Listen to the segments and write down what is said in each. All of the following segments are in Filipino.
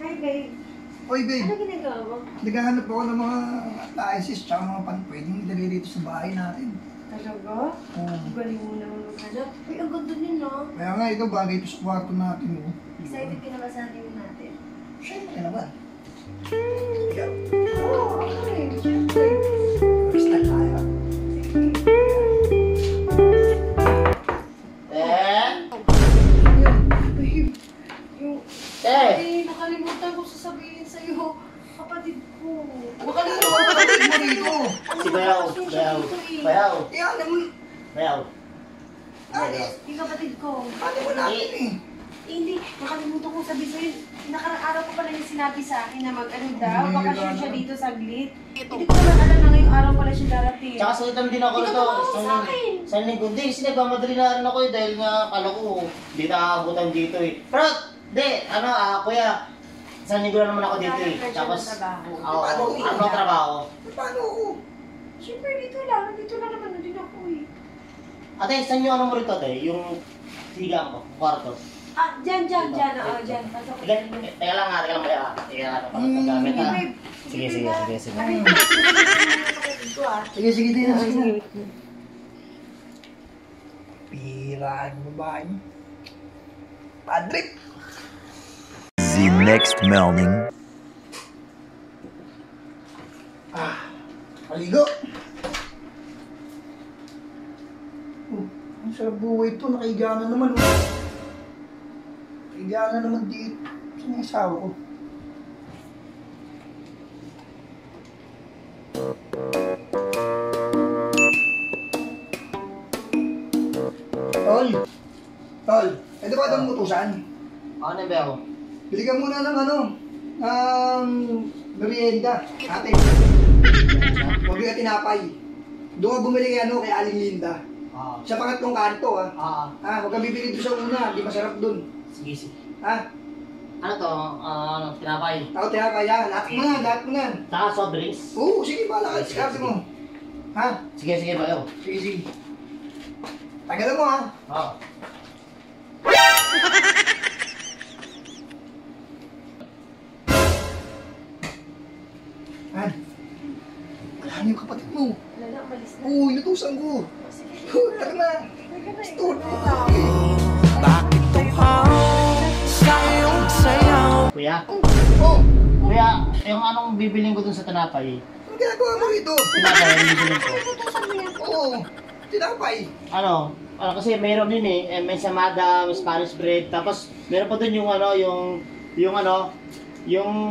Hi, babe. Oy, babe. Ano ginagawa mo? Naghahanap ako ng mga appliances tsaka mga pwedeng ilagay dito sa bahay natin. Talaga? Oo. Galing mo naman maghanap. Uy, ang ganda din, no? Kaya nga, ito bagay ito sa kwarto natin. Oh. Excited ka na ba sa atin natin? Siyempre naman. Oo, okay. Siyempre. First time tayo. Nakalimutan ko sasabihin sa'yo. Kapatid ko. Nakalimutan ko kapatid mo dito. Si Bayaw. Bayaw. Yan naman. Bayaw. Yung kapatid ko. Paano mo natin eh? Hindi, nakalimutan ko sabihin sa'yo. Nakarang araw ko pala yung sinabi sa akin na mag-ano daw. Bakasyon siya dito saglit. Hindi ko naman alam na ngayong araw pala siya darating. Tsaka salitan din ako nito. Sa linggo. Hindi, kasi nagmamadali na rin ako eh. Dahil nga kala ko, hindi nakakabutan dito eh. Pero, hindi, kuya. Sa linggo na naman ako dito eh. Tapos, ano trabaho? Paano ako? Siyempre, dito lang. Dito lang naman din ako eh. Ate, saan yung ano mo rito ate? Yung higa mo, kwarto. Ah, dyan. Oo, dyan. Pasok. Teka lang ha, Teka lang, paggamit ha. Sige. Sige, din. Piraan mo ba yun? Padrik! The next morning. Maligo! Ang sarap buhay ito, nakahiga na naman. Nakahiga na naman dito. Saan yung asawa ko? Tol, ito ba itong utusan? Ano ba ako? Bili ka muna ng ng merienda, ate. Huwag yung tinapay. Doon ka bumili kay Aling Linda. Sa pangatlong kanto, huwag ka bibili doon sa una, di masarap doon. Sige. Ha? Ano to? Tinapay? Ako tinapay, ha? Lahat mo na. Saka soft drinks? Oo, sige, bahala ka. Sabi mo. Ha? Sige, Bayaw. Sige. Tagalan mo, ha? Oo. Han, wala yung kapatid mo. Wala na, umalis na. Oo, inutusan ko. Taka na. Stone. Bakit tuhaw sa iyong sayaw? Kuya? Oh, Kuya, yung anong bibiling ko dun sa tinapay? anong ginagawa mo rito? Tinapay, yung bibiling ko. Inutusan mo yan. Oo, tinapay. Kasi mayroon din eh, may samada, may Spanish bread, tapos meron pa dun yung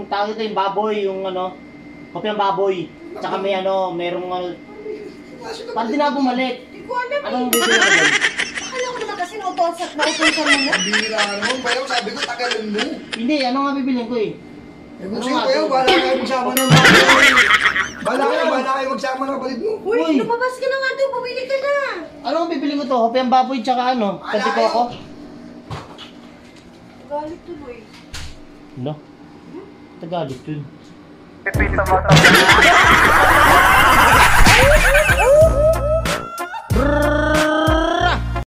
tawag ito yung baboy, kopi ng baboy, tsaka may merong parang di na bumalik. Hindi ko alam eh. Anong bibili ko dun? Akala ko naman kasi nautusan mo na. Ang bihira naman, bayaw, sabi ko, tagalan mo. Hindi, ano nga bibilin ko eh? Eh kung sa'yo, bayaw, bahala kayo magsama ng bayaw. Bahala kayo magsama ng kapatid mo. Uy, Uy. lumabas ka na nga doon. Bumili ka na. Ano nga bibilin ko to? Kopi ng baboy, tsaka kasi koko? Galit tuloy. No? Tagalit yun. Pipita mo